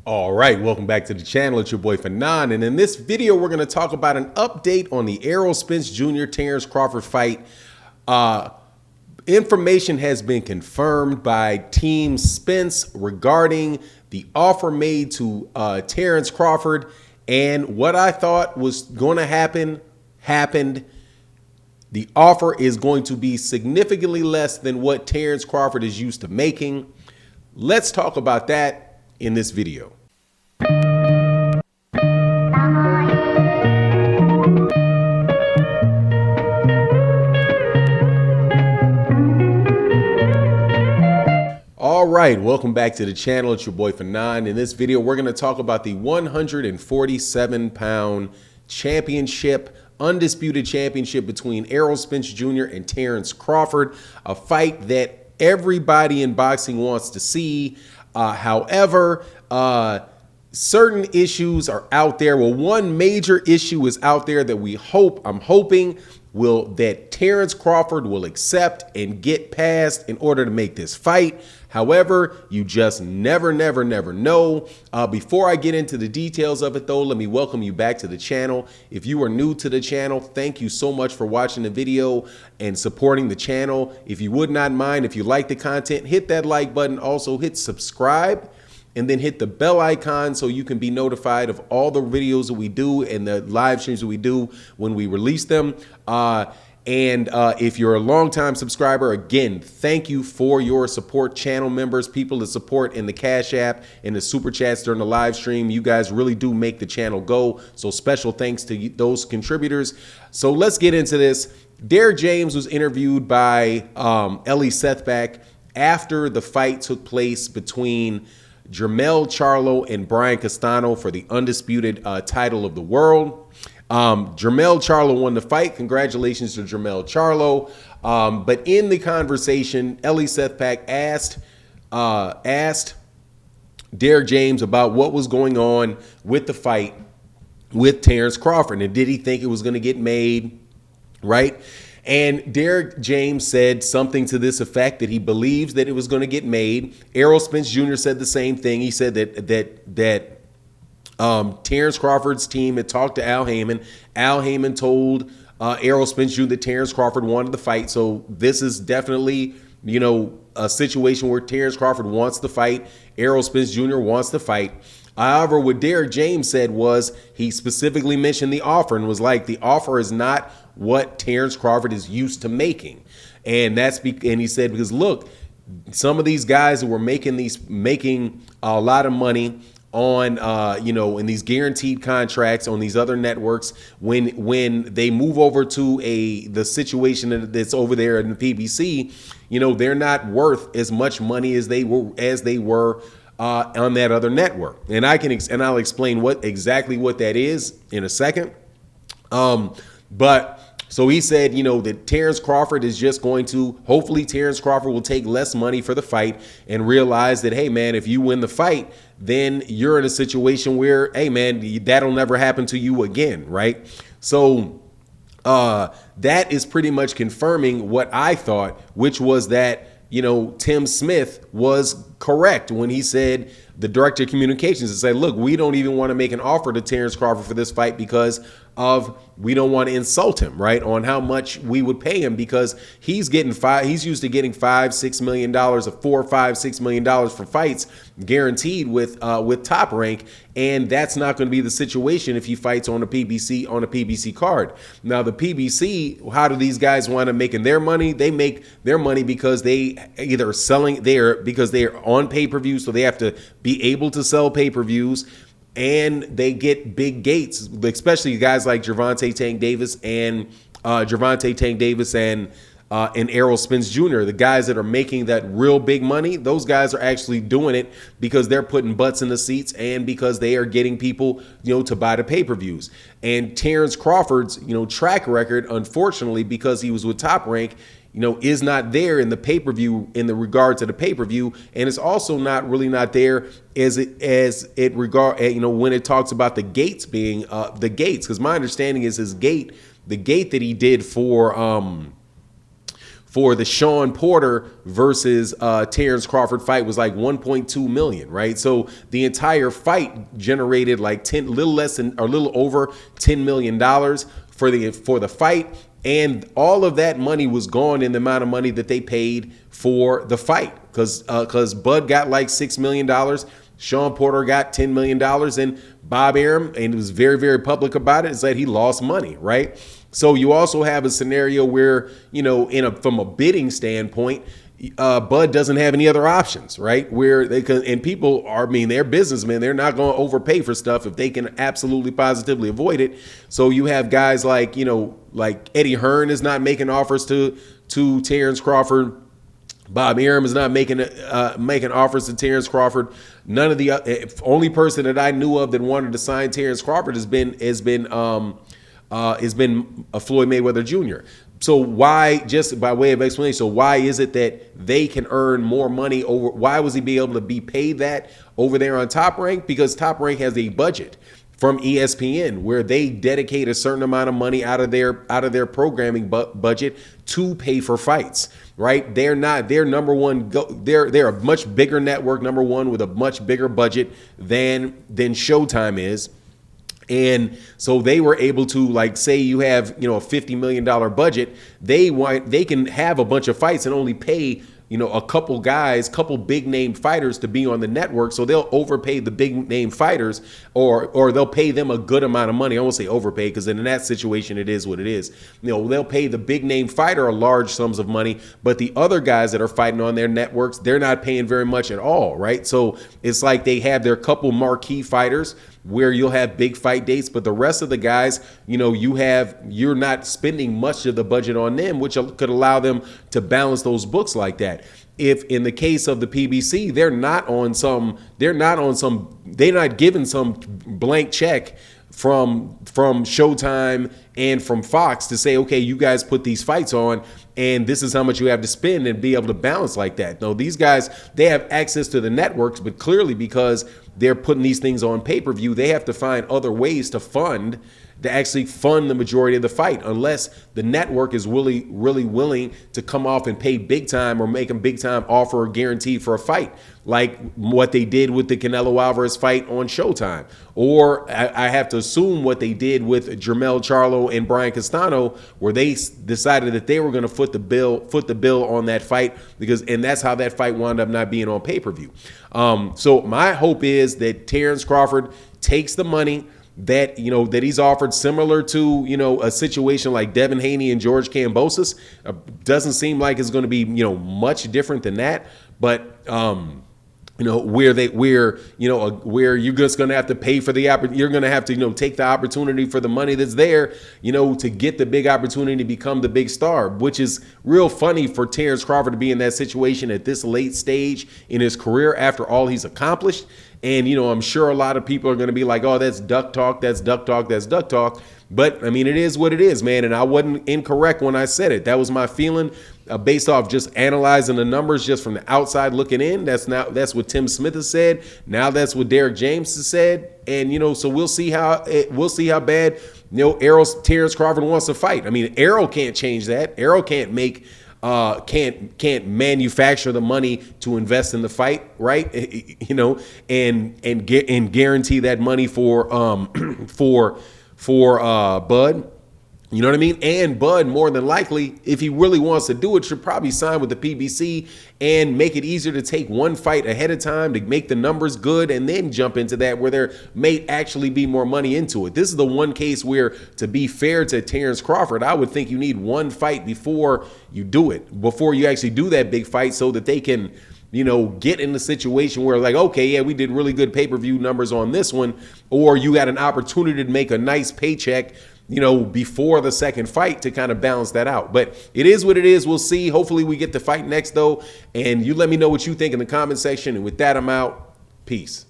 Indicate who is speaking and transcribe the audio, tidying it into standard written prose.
Speaker 1: All right, welcome back to the channel. It's your boy Fanon, and in this video, we're going to talk about an update on the Errol Spence Jr. Terence Crawford fight. Information has been confirmed by Team Spence regarding the offer made to Terence Crawford, and what I thought was going to happen happened. The offer is going to be significantly less than what Terence Crawford is used to making. Let's talk about that in this video. All right, welcome back to the channel. It's your boy Fanon. In this video, we're going to talk about the 147-pound championship, undisputed championship between Errol Spence Jr. and Terence Crawford, a fight that everybody in boxing wants to see. However, certain issues are out there. Well, one major issue is out there that I'm hoping that Terence Crawford will accept and get past in order to make this fight. However, you just never know. Before I get into the details of it, though, let me welcome you back to the channel. If you are new to the channel, thank you so much for watching the video and supporting the channel. If you would not mind, if you like the content, hit that like button. Also, hit subscribe. And then hit the bell icon so you can be notified of all the videos that we do and the live streams that we do when we release them. If you're a longtime subscriber, again, thank you for your support. Channel members, people that support in the Cash App and the Super Chats during the live stream. You guys really do make the channel go. So special thanks to those contributors. So let's get into this. Derrick James was interviewed by Ellie Sethback after the fight took place between Jermell Charlo and Brian Castano for the undisputed title of the world. Jermell Charlo won the fight. Congratulations to Jermell Charlo. But in the conversation, Ellie Sethback asked Derrick James about what was going on with the fight with Terence Crawford, and did he think it was going to get made, right? And Derrick James said something to this effect, that he believes that it was going to get made. Errol Spence Jr. said the same thing. He said that Terence Crawford's team had talked to Al Heyman. Al Heyman told Errol Spence Jr. that Terence Crawford wanted the fight. So this is definitely, a situation where Terence Crawford wants the fight. Errol Spence Jr. wants the fight. However, what Derrick James said was he specifically mentioned the offer and was like, the offer is not what Terence Crawford is used to making. And he said, because look, some of these guys that were making a lot of money on in these guaranteed contracts on these other networks, when they move over to the situation that's over there in the PBC, they're not worth as much money as they were on that other network. And I'll explain exactly what that is in a second. So he said, that Terence Crawford is just hopefully Terence Crawford will take less money for the fight and realize that, hey, man, if you win the fight, then you're in a situation where, hey, man, that'll never happen to you again, right? So that is pretty much confirming what I thought, which was that, Tim Smith was correct when he said, the director of communications, and said, look, we don't even want to make an offer to Terence Crawford for this fight because we don't want to insult him, right, on how much we would pay him, because he's used to getting $5-6 million, $4-5-6 million for fights guaranteed with Top Rank, and that's not going to be the situation if he fights on a PBC card. Now the PBC, how do these guys wind up making their money? They make their money because they either because they are on pay-per-view, so they have to be able to sell pay-per-views, and they get big gates, especially guys like Gervonta Tank Davis and Errol Spence Jr., the guys that are making that real big money. Those guys are actually doing it because they're putting butts in the seats and because they are getting people, to buy the pay-per-views. And Terence Crawford's, track record, unfortunately, because he was with Top Rank, is not there in the pay-per-view, in the regard to the pay-per-view, and it's also not there when it talks about the gates being the gates, because my understanding is the gate that he did for for the Sean Porter versus Terence Crawford fight was like 1.2 million, right? So the entire fight generated like a little over $10 million for the fight. And all of that money was gone in the amount of money that they paid for the fight, because Bud got like $6 million. Sean Porter got $10 million, and Bob Arum, and was very, very public about it, said he lost money, right? So you also have a scenario where, from a bidding standpoint, Bud doesn't have any other options, right? Where they can, and people are, they're businessmen. They're not going to overpay for stuff if they can absolutely positively avoid it. So you have guys like, like Eddie Hearn is not making offers to Terence Crawford. Bob Arum is not making offers to Terence Crawford. None of the only person that I knew of that wanted to sign Terence Crawford has been Floyd Mayweather Jr. So why, just by way of explanation, so why is it that they can earn more money over? Why was he be able to be paid that over there on Top Rank? Because Top Rank has a budget from ESPN where they dedicate a certain amount of money out of their programming budget to pay for fights, right? They're number one. They're a much bigger network, number one, with a much bigger budget than Showtime is. And so they were able to, like, say you have, a $50 million budget, they can have a bunch of fights and only pay, a couple big name fighters to be on the network. So they'll overpay the big name fighters, or they'll pay them a good amount of money. I won't say overpay, because in that situation, it is what it is. They'll pay the big name fighter a large sums of money, but the other guys that are fighting on their networks, they're not paying very much at all, right? So it's like they have their couple marquee fighters where you'll have big fight dates, but the rest of the guys, you're not spending much of the budget on them, which could allow them to balance those books like that. If in the case of the PBC, they're not given some blank check from Showtime and from Fox to say, okay, you guys put these fights on, and this is how much you have to spend, and be able to balance like that. No, these guys, they have access to the networks, but clearly because they're putting these things on pay-per-view, they have to find other ways to actually fund the majority of the fight, unless the network is really, really willing to come off and pay big time or make a big time offer or guarantee for a fight, like what they did with the Canelo Alvarez fight on Showtime. Or I have to assume what they did with Jermell Charlo and Brian Castano, where they decided that they were going to foot the bill on that fight, and that's how that fight wound up not being on pay-per-view. So my hope is that Terence Crawford takes the money that he's offered, similar to a situation like Devin Haney and George Kambosos. Doesn't seem like it's going to be much different than that, but where you're just going to have to pay for you're going to have to take the opportunity for the money that's there, to get the big opportunity to become the big star, which is real funny for Terence Crawford to be in that situation at this late stage in his career after all he's accomplished. And, I'm sure a lot of people are going to be like, oh, that's duck talk, that's duck talk, that's duck talk. But, it is what it is, man. And I wasn't incorrect when I said it. That was my feeling based off just analyzing the numbers just from the outside looking in. That's what Tim Smith has said. Now that's what Derek James has said. And, so we'll see how bad, Terence Crawford wants to fight. Errol can't change that. Errol can't can't manufacture the money to invest in the fight, right? And guarantee that money for Bud. You know what I mean? And Bud, more than likely, if he really wants to do it, should probably sign with the PBC and make it easier to take one fight ahead of time to make the numbers good, and then jump into that where there may actually be more money into it. This is the one case where, to be fair to Terence Crawford, I would think you need one fight before you do it, before you actually do that big fight, so that they can get in the situation where, like, okay, yeah, we did really good pay-per-view numbers on this one, or you got an opportunity to make a nice paycheck before the second fight to kind of balance that out. But it is what it is. We'll see. Hopefully we get the fight next, though. And you let me know what you think in the comment section. And with that, I'm out. Peace.